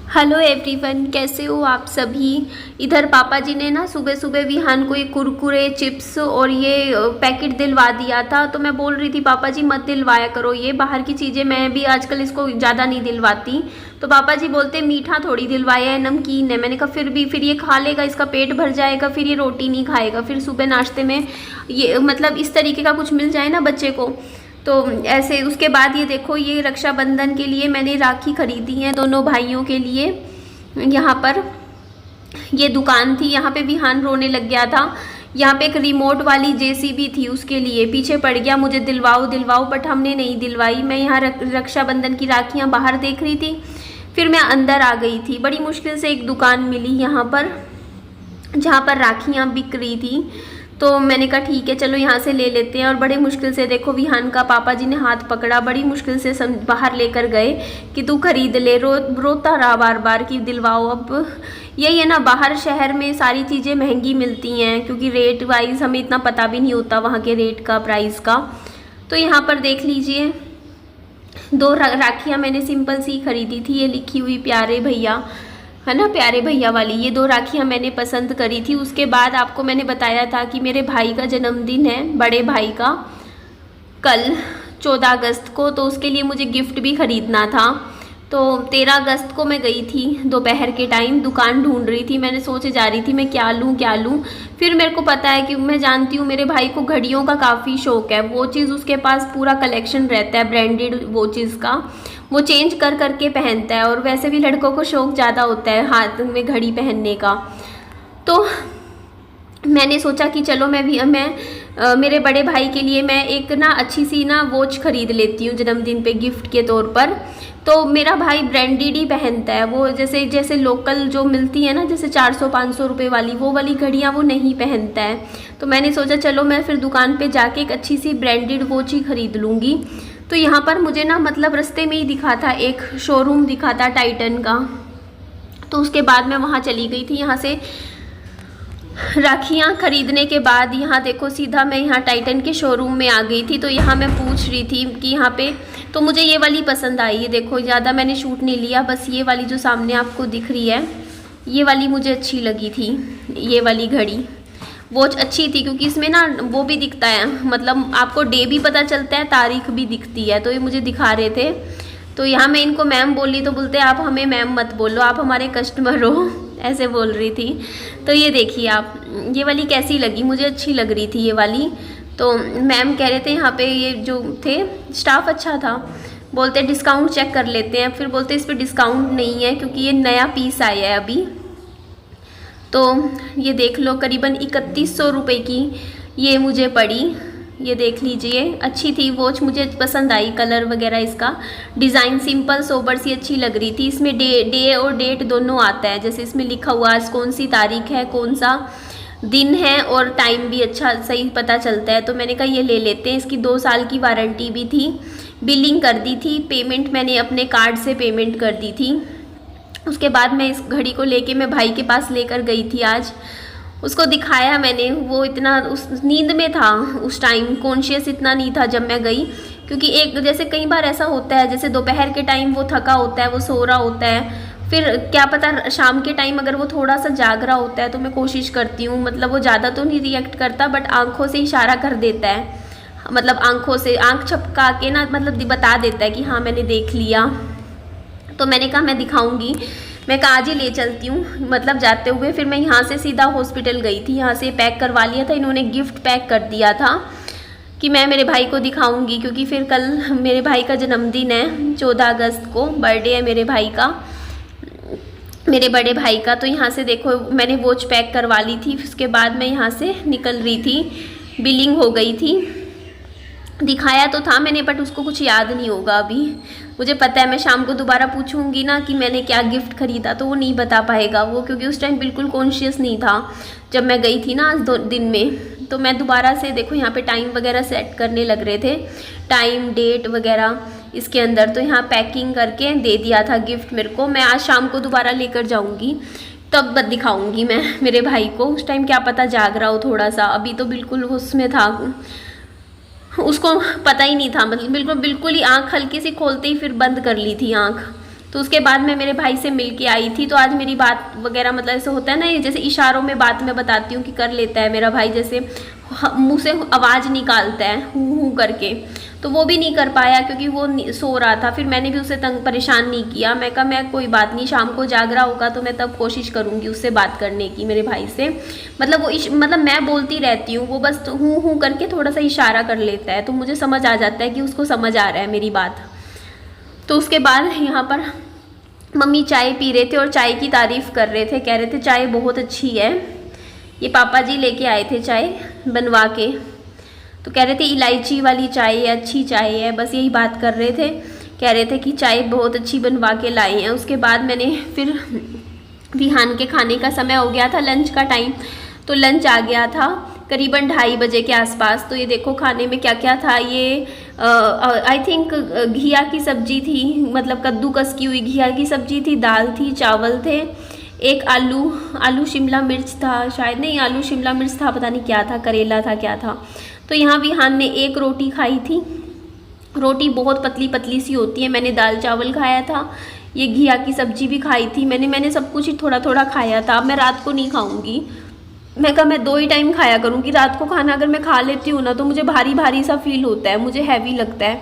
Hello everyone, कैसे हो आप सभी। इधर पापा जी ने ना सुबह सुबह विहान को ये कुरकुरे चिप्स और ये पैकेट दिलवा दिया था। तो मैं बोल रही थी पापा जी मत दिलवाया करो ये बाहर की चीज़ें, मैं भी आजकल इसको ज़्यादा नहीं दिलवाती। तो पापा जी बोलते मीठा थोड़ी दिलवाया है, नमकीन है। मैंने कहा फिर ये खा लेगा, इसका पेट भर जाएगा, फिर ये रोटी नहीं खाएगा। फिर सुबह नाश्ते में ये मतलब इस तरीके का कुछ मिल जाए ना बच्चे को तो ऐसे। उसके बाद ये देखो, ये रक्षाबंधन के लिए मैंने राखी खरीदी है दोनों भाइयों के लिए। यहाँ पर ये दुकान थी, यहाँ पे विहान रोने लग गया था। यहाँ पे एक रिमोट वाली जेसीबी थी, उसके लिए पीछे पड़ गया मुझे दिलवाओ दिलवाओ, बट हमने नहीं दिलवाई। मैं यहाँ रक्षाबंधन की राखियाँ बाहर देख रही थी, फिर मैं अंदर आ गई थी। बड़ी मुश्किल से एक दुकान मिली यहाँ पर जहाँ पर राखियाँ बिक रही थी। तो मैंने कहा ठीक है चलो यहाँ से ले लेते हैं। और बड़े मुश्किल से देखो विहान का पापा जी ने हाथ पकड़ा, बड़ी मुश्किल से बाहर लेकर गए कि तू खरीद ले। रोता रहा बार बार कि दिलवाओ। अब यही है ना, बाहर शहर में सारी चीज़ें महंगी मिलती हैं, क्योंकि रेट वाइज हमें इतना पता भी नहीं होता वहाँ के रेट का, प्राइस का। तो यहाँ पर देख लीजिए, दो राखियाँ मैंने सिंपल सी खरीदी थी। ये लिखी हुई प्यारे भैया है ना, प्यारे भैया वाली, ये दो राखियाँ मैंने पसंद करी थी। उसके बाद आपको मैंने बताया था कि मेरे भाई का जन्मदिन है, बड़े भाई का, कल 14 अगस्त को। तो उसके लिए मुझे गिफ्ट भी खरीदना था। तो 13 अगस्त को मैं गई थी दोपहर के टाइम, दुकान ढूंढ रही थी। मैंने सोचे जा रही थी मैं क्या लूँ क्या लूँ। फिर मेरे को पता है कि मैं जानती हूँ मेरे भाई को घड़ियों का काफ़ी शौक है। वो चीज़ उसके पास पूरा कलेक्शन रहता है ब्रांडेड वो चीज़ का, वो चेंज कर करके पहनता है। और वैसे भी लड़कों को शौक ज़्यादा होता है हाथ में घड़ी पहनने का। तो मैंने सोचा कि चलो मेरे बड़े भाई के लिए मैं एक ना अच्छी सी ना वॉच खरीद लेती हूँ जन्मदिन पे गिफ्ट के तौर पर। तो मेरा भाई ब्रांडेड ही पहनता है, वो जैसे जैसे लोकल जो मिलती है ना, जैसे 400-500 रुपये वाली, वो वाली घड़ियाँ वो नहीं पहनता है। तो मैंने सोचा चलो मैं फिर दुकान पे जाके एक अच्छी सी ब्रांडेड वॉच ही खरीद लूँगी। तो यहाँ पर मुझे ना मतलब रास्ते में ही दिखा था, एक शोरूम दिखा था टाइटन का। तो उसके बाद मैं वहाँ चली गई थी। यहाँ से राखियाँ खरीदने के बाद यहाँ देखो सीधा मैं यहाँ टाइटन के शोरूम में आ गई थी। तो यहाँ मैं पूछ रही थी कि यहाँ पे, तो मुझे ये वाली पसंद आई है। देखो ज़्यादा मैंने शूट नहीं लिया, बस ये वाली जो सामने आपको दिख रही है, ये वाली मुझे अच्छी लगी थी। ये वाली घड़ी वॉच अच्छी थी, क्योंकि इसमें ना वो भी दिखता है, मतलब आपको डे भी पता चलता है, तारीख भी दिखती है। तो ये मुझे दिखा रहे थे। तो यहाँ मैं इनको मैम बोली तो बोलते आप हमें मैम मत बोलो, आप हमारे कस्टमर हो, ऐसे बोल रही थी। तो ये देखिए आप, ये वाली कैसी लगी, मुझे अच्छी लग रही थी ये वाली। तो मैम कह रहे थे यहाँ पे ये जो थे स्टाफ अच्छा था, बोलते डिस्काउंट चेक कर लेते हैं। फिर बोलते इस पर डिस्काउंट नहीं है क्योंकि ये नया पीस आया है अभी। तो ये देख लो करीबन 3100 रुपये की ये मुझे पड़ी। ये देख लीजिए, अच्छी थी वॉच, मुझे पसंद आई। कलर वगैरह इसका डिज़ाइन सिंपल सोबर सी अच्छी लग रही थी। इसमें डे और डेट दोनों आता है, जैसे इसमें लिखा हुआ आज कौन सी तारीख है, कौन सा दिन है, और टाइम भी अच्छा सही पता चलता है। तो मैंने कहा ये ले लेते हैं। इसकी 2 साल की वारंटी भी थी। बिलिंग कर दी थी, पेमेंट मैंने अपने कार्ड से पेमेंट कर दी थी। उसके बाद मैं इस घड़ी को लेके मैं भाई के पास लेकर गई थी आज। उसको दिखाया मैंने, वो इतना उस नींद में था उस टाइम, कॉन्शियस इतना नहीं था जब मैं गई। क्योंकि एक जैसे कई बार ऐसा होता है, जैसे दोपहर के टाइम वो थका होता है, वो सो रहा होता है, फिर क्या पता शाम के टाइम अगर वो थोड़ा सा जाग रहा होता है। तो मैं कोशिश करती हूँ, मतलब वो ज़्यादा तो नहीं रिएक्ट करता, बट आँखों से इशारा कर देता है, मतलब आँखों से आँख झपका के ना मतलब बता देता है कि हाँ मैंने देख लिया। तो मैंने कहा मैं दिखाऊंगी, मैं कहा आज ही ले चलती हूँ, मतलब जाते हुए। फिर मैं यहाँ से सीधा हॉस्पिटल गई थी, यहाँ से पैक करवा लिया था, इन्होंने गिफ्ट पैक कर दिया था कि मैं मेरे भाई को दिखाऊंगी, क्योंकि फिर कल मेरे भाई का जन्मदिन है, 14 अगस्त को बर्थडे है मेरे भाई का, मेरे बड़े भाई का। तो यहाँ से देखो मैंने वॉच पैक करवा ली थी। उसके बाद मैं यहाँ से निकल रही थी, बिलिंग हो गई थी। दिखाया तो था मैंने, बट उसको कुछ याद नहीं होगा अभी। मुझे पता है मैं शाम को दोबारा पूछूंगी ना कि मैंने क्या गिफ्ट खरीदा, तो वो नहीं बता पाएगा वो, क्योंकि उस टाइम बिल्कुल कॉन्शियस नहीं था जब मैं गई थी ना आज 2 दिन में। तो मैं दोबारा से देखो यहाँ पे टाइम वगैरह सेट करने लग रहे थे, टाइम डेट वगैरह इसके अंदर। तो यहाँ पैकिंग करके दे दिया था गिफ्ट मेरे को। मैं आज शाम को दोबारा लेकर जाऊँगी, तब दिखाऊँगी मैं मेरे भाई को। उस टाइम क्या पता जाग रहा हो थोड़ा सा, अभी तो बिल्कुल उसमें था, उसको पता ही नहीं था, मतलब बिल्कुल ही आँख हल्की सी खोलते ही फिर बंद कर ली थी आँख। तो उसके बाद मैं मेरे भाई से मिल के आई थी। तो आज मेरी बात वगैरह मतलब ऐसे होता है ना, जैसे इशारों में बात मैं बताती हूँ कि कर लेता है मेरा भाई, जैसे मुंह से आवाज़ निकालता है हूँ करके, तो वो भी नहीं कर पाया क्योंकि वो सो रहा था। फिर मैंने भी उसे तंग परेशान नहीं किया। मैं कहा मैं कोई बात नहीं, शाम को जाग रहा होगा तो मैं तब कोशिश करूँगी उससे बात करने की, मेरे भाई से। मतलब वो मतलब मैं बोलती रहती हूँ, वो बस हूँ करके थोड़ा सा इशारा कर लेता है, तो मुझे समझ आ जाता है कि उसको समझ आ रहा है मेरी बात। तो उसके बाद यहाँ पर मम्मी चाय पी रहे थे और चाय की तारीफ़ कर रहे थे, कह रहे थे चाय बहुत अच्छी है। ये पापा जी लेके आए थे चाय बनवा के, तो कह रहे थे इलायची वाली चाय है, अच्छी चाय है, बस यही बात कर रहे थे। कह रहे थे कि चाय बहुत अच्छी बनवा के लाए हैं। उसके बाद मैंने फिर विहान के खाने का समय हो गया था, लंच का टाइम, तो लंच आ गया था करीबन 2:30 बजे के आसपास। तो ये देखो खाने में क्या क्या था। ये आई थिंक घिया की सब्जी थी, मतलब कद्दूकस की हुई घिया की सब्जी थी, दाल थी, चावल थे, एक आलू शिमला मिर्च था, शायद नहीं आलू शिमला मिर्च था, पता नहीं क्या था, करेला था, क्या था। तो यहाँ विहान ने एक रोटी खाई थी, रोटी बहुत पतली पतली सी होती है। मैंने दाल चावल खाया था, ये घिया की सब्जी भी खाई थी मैंने सब कुछ ही थोड़ा थोड़ा खाया था। अब मैं रात को नहीं खाऊंगी, मैं कहा मैं 2 ही टाइम खाया करूँगी रात को खाना। अगर मैं खा लेती हूँ ना तो मुझे भारी भारी सा फील होता है, मुझे हैवी लगता है,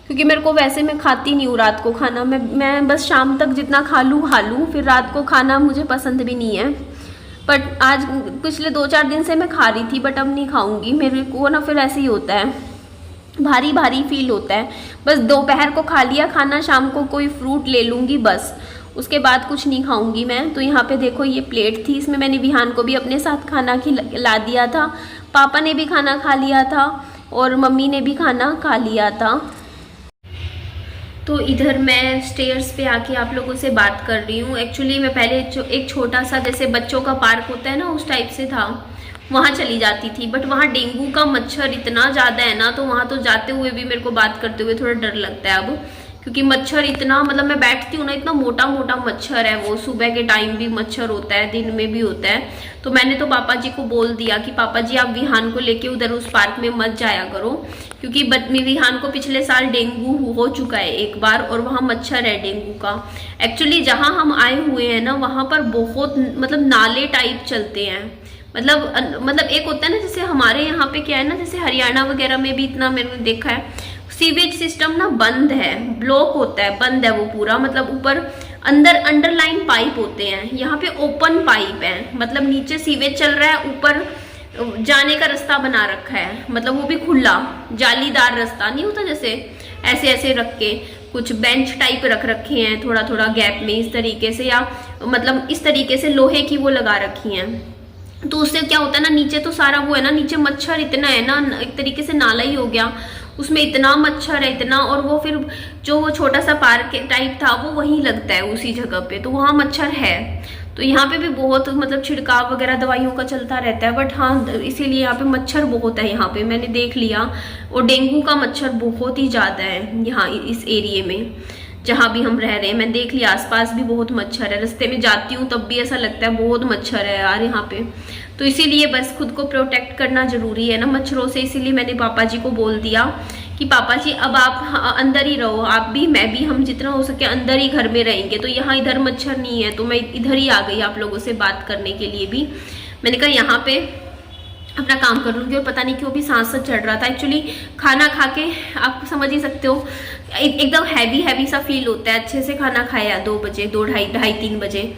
क्योंकि मेरे को वैसे मैं खाती नहीं हूँ रात को खाना। मैं बस शाम तक जितना खा लूँ, फिर रात को खाना मुझे पसंद भी नहीं है। बट आज पिछले 2-4 दिन से मैं खा रही थी, बट अब नहीं खाऊंगी। मेरे को ना फिर ऐसे ही होता है, भारी भारी फील होता है। बस दोपहर को खा लिया खाना, शाम को कोई फ्रूट ले लूँगी बस, उसके बाद कुछ नहीं खाऊंगी मैं। तो यहाँ पे देखो ये प्लेट थी, इसमें मैंने विहान को भी अपने साथ खाना खिला दिया था, पापा ने भी खाना खा लिया था और मम्मी ने भी खाना खा लिया था। तो इधर मैं स्टेयर्स पे आके आप लोगों से बात कर रही हूँ। एक्चुअली मैं पहले एक छोटा सा जैसे बच्चों का पार्क होता है ना, उस टाइप से था, वहाँ चली जाती थी। बट वहाँ डेंगू का मच्छर इतना ज़्यादा है ना, तो वहाँ तो जाते हुए भी मेरे को बात करते हुए थोड़ा डर लगता है अब, क्योंकि मच्छर इतना, मतलब मैं बैठती हूँ ना, इतना मोटा मोटा मच्छर है वो। सुबह के टाइम भी मच्छर होता है, दिन में भी होता है। तो मैंने तो पापा जी को बोल दिया कि पापा जी आप विहान को लेके उधर उस पार्क में मत जाया करो, क्योंकि विहान को पिछले साल डेंगू हो चुका है एक बार, और वहाँ मच्छर है डेंगू का। एक्चुअली जहाँ हम आए हुए हैं ना, वहाँ पर बहुत मतलब नाले टाइप चलते हैं। मतलब एक होता है ना, जैसे हमारे यहाँ पे क्या है ना, जैसे हरियाणा वगैरह में भी इतना मैंने देखा है, सीवेज सिस्टम ना बंद है, ब्लॉक होता है, बंद है वो पूरा। मतलब ऊपर अंदर अंडरलाइन पाइप होते हैं, यहाँ पे ओपन पाइप है, मतलब नीचे सीवेज चल रहा है, ऊपर जाने का रास्ता बना रखा है, मतलब वो भी खुला जालीदार रास्ता नहीं होता, जैसे ऐसे ऐसे रख के कुछ बेंच टाइप रख रखे हैं थोड़ा थोड़ा गैप में इस तरीके से, या मतलब इस तरीके से लोहे की वो लगा रखी हैं। तो उससे क्या होता है ना, नीचे तो सारा वो है ना, नीचे मच्छर इतना है ना, एक तरीके से नाला ही हो गया, उसमें इतना मच्छर है इतना। और वो फिर जो वो छोटा सा पार्क टाइप था वो वहीं लगता है उसी जगह पे, तो वहाँ मच्छर है। तो यहाँ पे भी बहुत मतलब छिड़काव वगैरह दवाइयों का चलता रहता है, बट हाँ इसीलिए यहाँ पे मच्छर बहुत है। यहाँ पे मैंने देख लिया, और डेंगू का मच्छर बहुत ही ज़्यादा है यहाँ इस एरिए में जहाँ भी हम रह रहे हैं। मैं देख लिया आसपास भी बहुत मच्छर है, रास्ते में जाती हूँ तब भी ऐसा लगता है बहुत मच्छर है यार यहाँ पे। तो इसीलिए बस खुद को प्रोटेक्ट करना जरूरी है ना मच्छरों से। इसीलिए मैंने पापा जी को बोल दिया कि पापा जी अब आप अंदर ही रहो, आप भी मैं भी, हम जितना हो सके अंदर ही घर में रहेंगे। तो यहाँ इधर मच्छर नहीं है, तो मैं इधर ही आ गई आप लोगों से बात करने के लिए भी। मैंने कहा यहाँ पे अपना काम कर लूँगी। और पता नहीं क्यों भी सांस चढ़ रहा था। एक्चुअली खाना खा के आप समझ ही सकते हो, एकदम हैवी सा फील होता है। अच्छे से खाना खाया 2 बजे, 2 ढाई 3 बजे।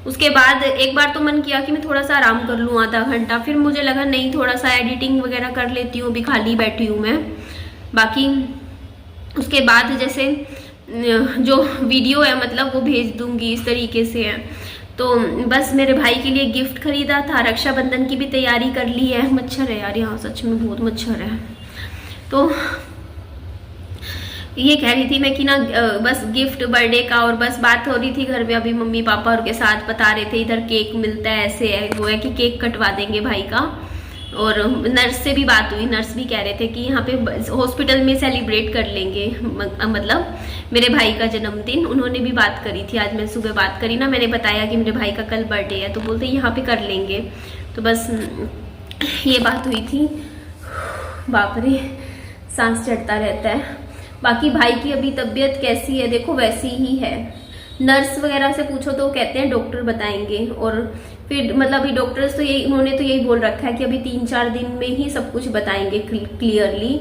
उसके बाद एक बार तो मन किया कि मैं थोड़ा सा आराम कर लूँ आधा घंटा, फिर मुझे लगा नहीं थोड़ा सा एडिटिंग वगैरह कर लेती हूँ, अभी खाली बैठी हूँ मैं। बाकी उसके बाद जैसे जो वीडियो है मतलब वो भेज दूँगी, इस तरीके से है। तो बस मेरे भाई के लिए गिफ्ट खरीदा था, रक्षाबंधन की भी तैयारी कर ली है। मच्छर है यार यहाँ, सच में बहुत मच्छर है। तो ये कह रही थी मैं कि ना बस गिफ्ट बर्थडे का, और बस बात हो रही थी घर में अभी मम्मी पापा और के साथ बता रहे थे इधर केक मिलता है, ऐसे है वो है कि केक कटवा देंगे भाई का। और नर्स से भी बात हुई, नर्स भी कह रहे थे कि यहाँ पे हॉस्पिटल में सेलिब्रेट कर लेंगे, मतलब मेरे भाई का जन्मदिन। उन्होंने भी बात करी थी, आज मैं सुबह बात करी ना, मैंने बताया कि मेरे भाई का कल बर्थडे है, तो बोलते यहाँ पे कर लेंगे। तो बस ये बात हुई थी। बाप रे सांस चढ़ता रहता है। बाकी भाई की अभी तबीयत कैसी है देखो, वैसी ही है, नर्स वगैरह से पूछो तो कहते हैं डॉक्टर बताएंगे। और फिर मतलब अभी डॉक्टर्स तो यही, उन्होंने तो यही बोल रखा है कि अभी 3-4 दिन में ही सब कुछ बताएंगे क्लियरली,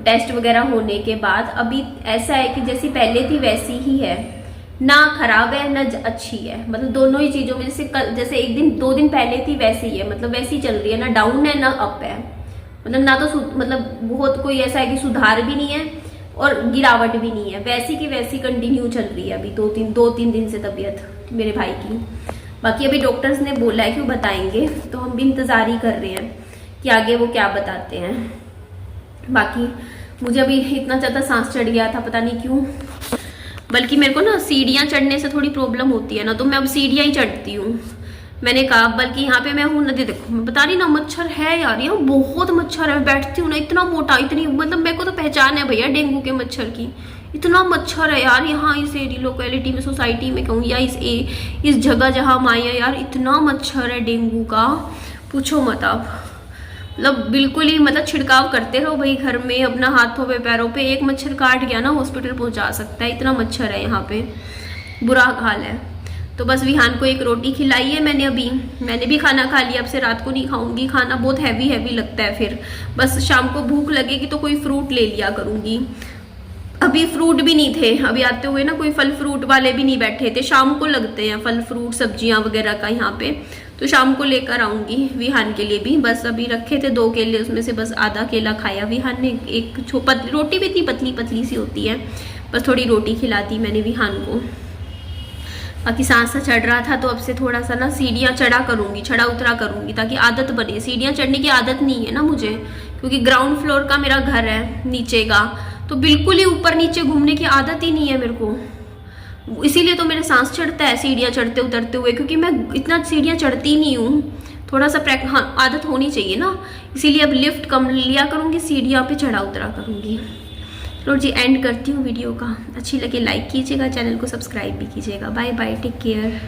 टेस्ट वगैरह होने के बाद। अभी ऐसा है कि जैसी पहले थी वैसी ही है, ना खराब है ना अच्छी है, मतलब दोनों ही चीजों में जैसे 1-2 दिन पहले थी वैसे ही है, मतलब वैसी चल रही है, ना डाउन है ना अप है, मतलब ना तो मतलब बहुत कोई ऐसा है कि सुधार भी नहीं है और गिरावट भी नहीं है, वैसी की वैसी कंटिन्यू चल रही है अभी 2-3 दिन से तबीयत मेरे भाई की। बाकी अभी डॉक्टर्स ने बोला है कि वो बताएंगे, तो हम भी इंतजार ही कर रहे हैं कि आगे वो क्या बताते हैं। बाकी मुझे अभी इतना ज़्यादा सांस चढ़ गया था, पता नहीं क्यों, बल्कि मेरे को ना सीढ़ियाँ चढ़ने से थोड़ी प्रॉब्लम होती है ना, तो मैं अब सीढ़ियाँ ही चढ़ती हूँ। मैंने कहा बल्कि यहाँ पे मैं हूँ नदी, देखो मैं बता रही ना, मच्छर है यार, यहाँ बहुत मच्छर है। मैं बैठती हूँ ना, इतना मोटा, इतनी मतलब मेरे को तो पहचान है भैया डेंगू के मच्छर की, इतना मच्छर है यार यहाँ इस एरिया लोकेलिटी में, सोसाइटी में कहूँ या इस जगह जहाँ हम आए हैं यार, इतना मच्छर है डेंगू का, पूछो मत आप। मतलब बिल्कुल ही मतलब छिड़काव करते रहो भाई घर में अपना हाथों पे पैरों पे, एक मच्छर काट गया ना हॉस्पिटल पहुंचा सकता है, इतना मच्छर है यहाँ पे, बुरा हाल है। तो बस विहान को एक रोटी खिलाई है मैंने भी खाना खा लिया, अब से रात को नहीं खाऊंगी खाना, बहुत हैवी लगता है फिर। बस शाम को भूख लगेगी तो कोई फ्रूट ले लिया करूंगी। अभी फ्रूट भी नहीं थे, अभी आते हुए ना कोई फल फ्रूट वाले भी नहीं बैठे थे, शाम को लगते हैं फल फ्रूट सब्जियां वगैरह का यहाँ पे, तो शाम को लेकर आऊंगी विहान के लिए भी। बस अभी रखे थे 2 केले, उसमें से बस आधा केला खाया विहान ने, एक रोटी भी थी पतली पतली सी होती है, बस थोड़ी रोटी खिलाती मैंने विहान को। बाकी सांस चढ़ रहा था तो अब से थोड़ा सा ना सीढ़ियाँ चढ़ा उतरा करूंगी ताकि आदत बने। सीढ़ियाँ चढ़ने की आदत नहीं है ना मुझे, क्योंकि ग्राउंड फ्लोर का मेरा घर है नीचे का, तो बिल्कुल ही ऊपर नीचे घूमने की आदत ही नहीं है मेरे को, इसीलिए तो मेरे सांस चढ़ता है सीढ़ियाँ चढ़ते उतरते हुए, क्योंकि मैं इतना सीढ़ियाँ चढ़ती नहीं हूँ, थोड़ा सा आदत होनी चाहिए ना, इसीलिए अब लिफ्ट कम लिया करूँगी, सीढ़ियाँ पे चढ़ा उतरा करूँगी। चलो जी एंड करती हूँ वीडियो का, अच्छी लगे लाइक कीजिएगा, चैनल को सब्सक्राइब भी कीजिएगा। Bye bye, take care.